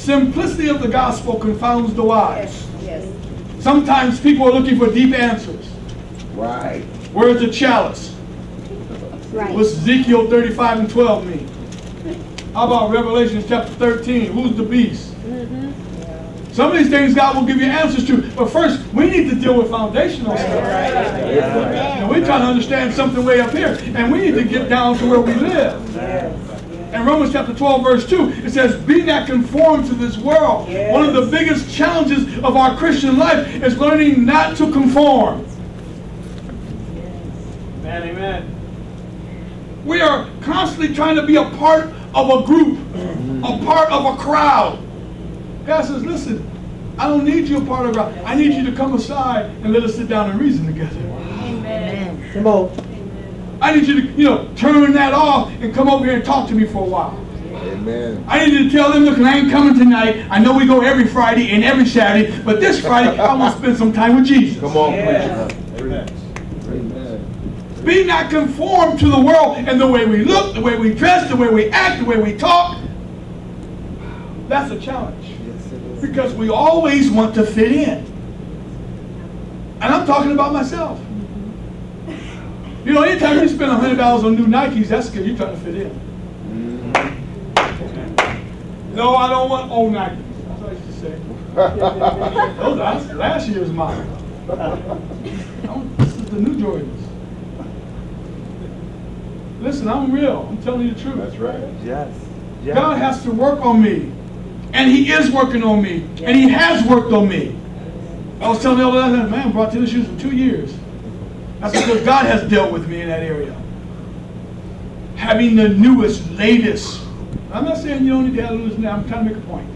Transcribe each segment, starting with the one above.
simplicity of the gospel confounds the wise. Yes. Sometimes people are looking for deep answers. Right. Where's the chalice? Right. What's Ezekiel 35:12 mean? How about Revelation chapter 13? Who's the beast? Some of these things God will give you answers to. But first, we need to deal with foundational stuff. And we're trying to understand something way up here. And we need to get down to where we live. In Romans chapter 12, verse 2, it says, be not conformed to this world. Yes. One of the biggest challenges of our Christian life is learning not to conform. Amen, amen. We are constantly trying to be a part of a group, a part of a crowd. God says, listen, I don't need you a part of a crowd. I need you to come aside and let us sit down and reason together. Amen. Come on. I need you to, turn that off and come over here and talk to me for a while. Amen. I need you to tell them, look, I ain't coming tonight. I know we go every Friday and every Saturday, but this Friday I want to spend some time with Jesus. Come on, Yeah. preacher. Amen. Be not conformed to the world and the way we look, the way we dress, the way we act, the way we talk. That's a challenge. Because we always want to fit in. And I'm talking about myself. Anytime you spend $100 on new Nikes, that's because you're trying to fit in. No, I don't want old Nikes. That's what I used to say. Those are last year's model. This is the new Jordans. Listen, I'm real. I'm telling you the truth. That's right. Yes. God has to work on me. And He is working on me. And He has worked on me. I was telling the other day, man, I brought tennis shoes for 2 years. That's because God has dealt with me in that area. Having the newest, latest. I'm not saying you don't need to have the newest now. I'm trying to make a point.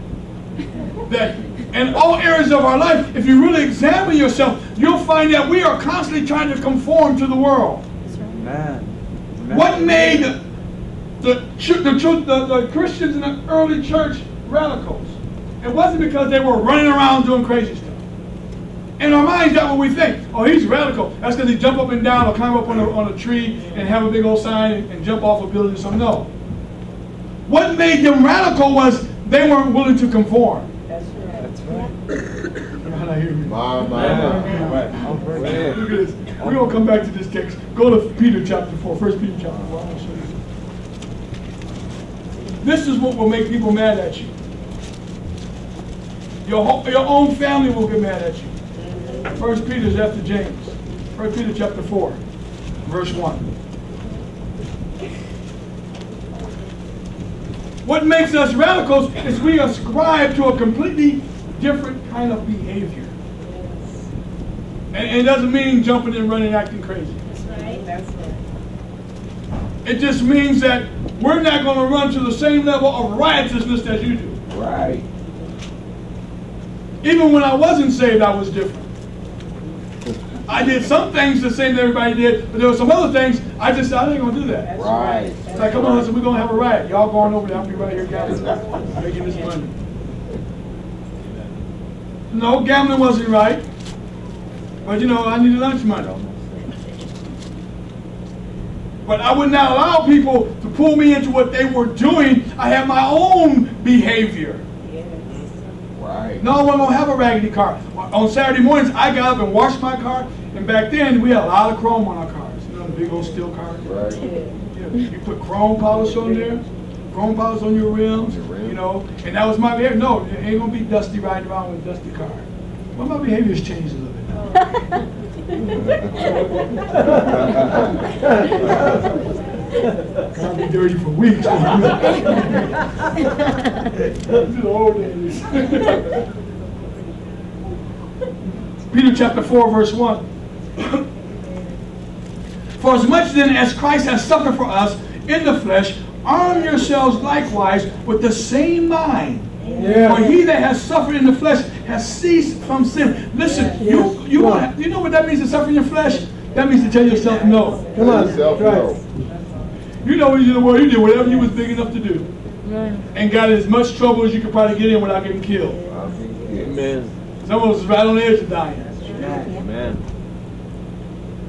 That in all areas of our life, if you really examine yourself, you'll find that we are constantly trying to conform to the world. Amen. What made the Christians in the early church radicals? It wasn't because they were running around doing crazy stuff. In our minds, that's what we think. Oh, he's radical. That's because he jump up and down or climb up on a tree and have a big old sign and jump off a building or something. No. What made them radical was they weren't willing to conform. That's right. You're not hearing me. My. Look at this. We're going to come back to this text. Go to Peter chapter 4. 1 Peter chapter 4. I'm going to show you. This is what will make people mad at you. Your own family will get mad at you. 1 Peter is after James. 1 Peter chapter 4, verse 1. What makes us radicals is we ascribe to a completely different kind of behavior. And it doesn't mean jumping and running, acting crazy. That's right. That's right. It just means that we're not going to run to the same level of riotousness as you do. Right. Even when I wasn't saved, I was different. I did some things the same that everybody did, but there were some other things I just said, I ain't going to do that. Right. It's like, come on, Hudson, we're going to have a riot. Y'all going over there, I'll be right here gambling, making this money. No, gambling wasn't right. But I needed lunch money. But I would not allow people to pull me into what they were doing. I had my own behavior. Right. No, I wasn't going to have a raggedy car. On Saturday mornings, I got up and washed my car. And back then, we had a lot of chrome on our cars. The big old steel cars. Right. You put chrome polish on there, chrome polish on your rims, and that was my behavior. No, it ain't going to be dusty riding around with a dusty car. Well, my behavior's changed a little bit now. Can't be dirty for weeks. The old days. Peter chapter 4, verse 1. For as much then as Christ has suffered for us in the flesh, arm yourselves likewise with the same mind. Yeah. For he that has suffered in the flesh has ceased from sin. Listen, you know what that means to suffer in your flesh? That means to tell yourself no. Come on, no. You know you did whatever you was big enough to do. And got as much trouble as you could probably get in without getting killed. Amen. Some of us is right on the edge of dying. Amen.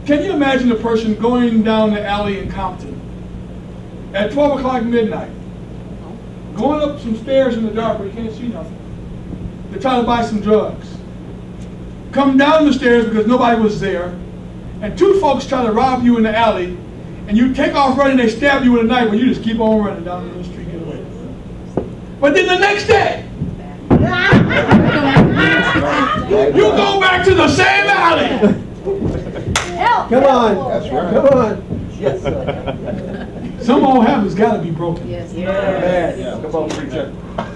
Can you imagine a person going down the alley in Compton at 12 o'clock midnight going up some stairs in the dark where you can't see nothing. They try to buy some drugs. Come down the stairs because nobody was there. And two folks try to rob you in the alley. And you take off running, they stab you with a knife, but you just keep on running down the street, get away. But then the next day, you go back to the same alley. Come on. That's right. Come on. Yes, sir. Some old habits got to be broken. Yes. Amen. Yeah. Come on, preacher.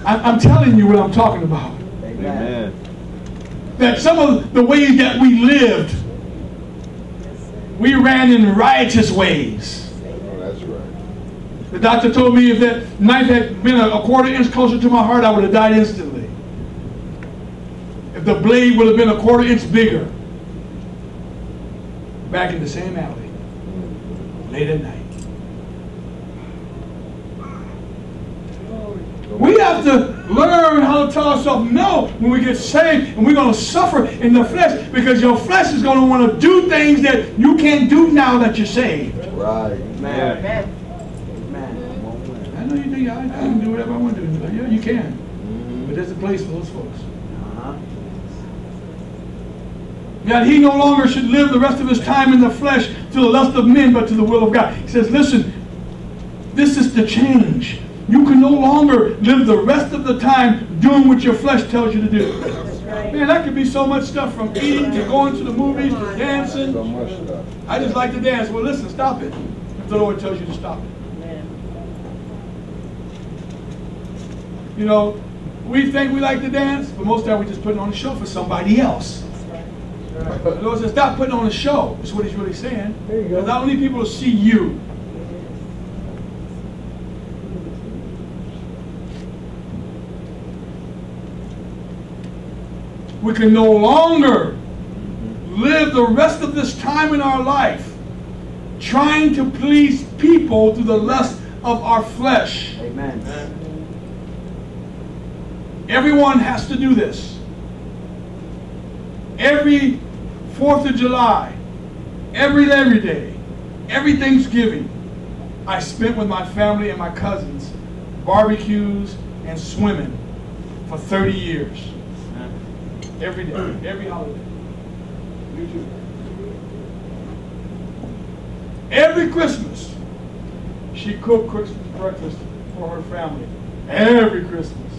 I'm telling you what I'm talking about. Amen. That some of the ways that we lived, we ran in riotous ways. Oh, that's right. The doctor told me if that knife had been a quarter inch closer to my heart, I would have died instantly. If the blade would have been a quarter inch bigger. Back in the same alley, late at night. We have to learn how to tell ourselves no when we get saved, and we're going to suffer in the flesh because your flesh is going to want to do things that you can't do now that you're saved. Right. Amen. I know you think I can do whatever I want to do. Yeah, you can. But there's a place for those folks. That he no longer should live the rest of his time in the flesh to the lust of men, but to the will of God. He says, listen, this is the change. You can no longer live the rest of the time doing what your flesh tells you to do. Man, that could be so much stuff from eating to going to the movies to dancing. So much stuff. I just like to dance. Well, listen, stop it. If the Lord tells you to stop it. You know, we think we like to dance, but most of the time we just put it on a show for somebody else. The Lord says, stop putting on a show. That's what he's really saying. There you go. Because I don't need people to see you. We can no longer live the rest of this time in our life trying to please people through the lust of our flesh. Amen. Everyone has to do this. Every 4th of July, every Labor Day, every Thanksgiving, I spent with my family and my cousins, barbecues and swimming for 30 years. Every day, every holiday. You too. Every Christmas, she cooked Christmas breakfast for her family. Every Christmas.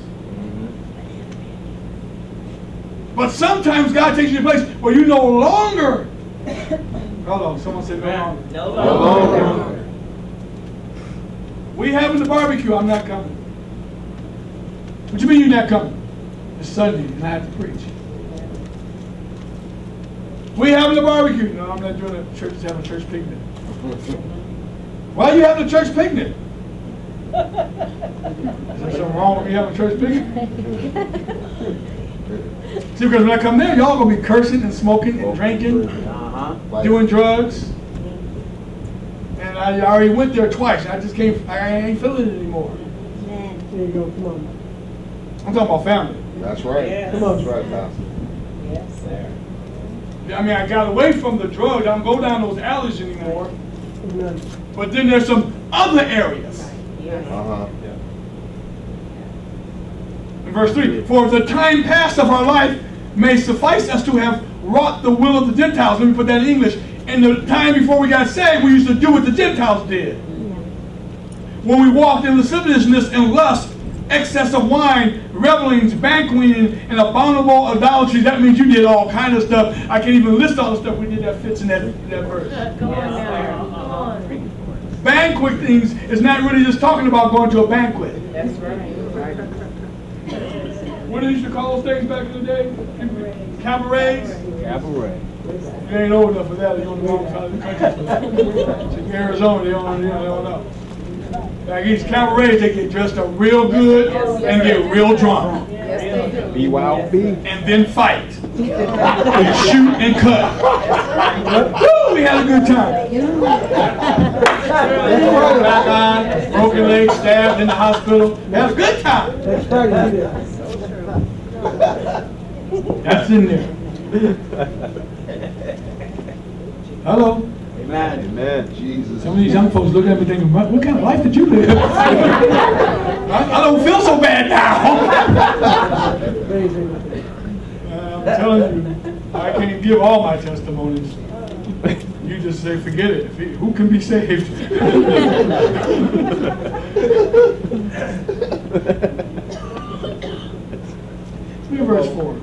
But sometimes God takes you to a place where you no longer. Hold on, someone said no longer. No longer. We having the barbecue, I'm not coming. What you mean you're not coming? It's Sunday and I have to preach. We having the barbecue. No, I'm not doing it. Church is having a church picnic. Why are you having a church picnic? Is there something wrong with me having a church picnic? See, because when I come there, y'all gonna be cursing and smoking and drinking, doing drugs. And I already went there twice. I just can't. I ain't feeling it anymore. There you go. Come on. I'm talking about family. That's right. Yes. Come on. That's right, Pastor. Yes, sir. I mean, I got away from the drugs. I don't go down those alleys anymore. Amen. But then there's some other areas. Uh-huh. In verse 3, for the time past of our life may suffice us to have wrought the will of the Gentiles. Let me put that in English. In the time before we got saved, we used to do what the Gentiles did. When we walked in lasciviousness and lust, excess of wine, revelings, banqueting, and abominable idolatry. That means you did all kind of stuff. I can't even list all the stuff we did that fits in that verse. Come on now. Come on. Banquetings is not really just talking about going to a banquet. That's right. What did they used to call those things back in the day? Cabarets? Cabaret. You ain't old enough for that. You're on the wrong side of the country. In Arizona, they don't know. Like these cabarets, they get dressed up real good and get real drunk. Yes, they do. BYOB. And then fight. And shoot and cut. Woo, we had a good time. Back on, broken leg, stabbed in the hospital. Had a good time. That's right. You did. That's in there. Hello. Amen. Amen. Jesus. Some of these young folks look at me thinking, what kind of life did you live? I don't feel give all my testimonies. You just say, forget it. Who can be saved? Look at verse 4.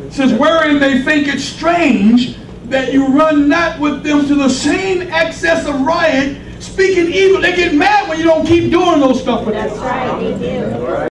It says, wherein they think it strange that you run not with them to the same excess of riot, speaking evil. They get mad when you don't keep doing those stuff with them. That's right, they do.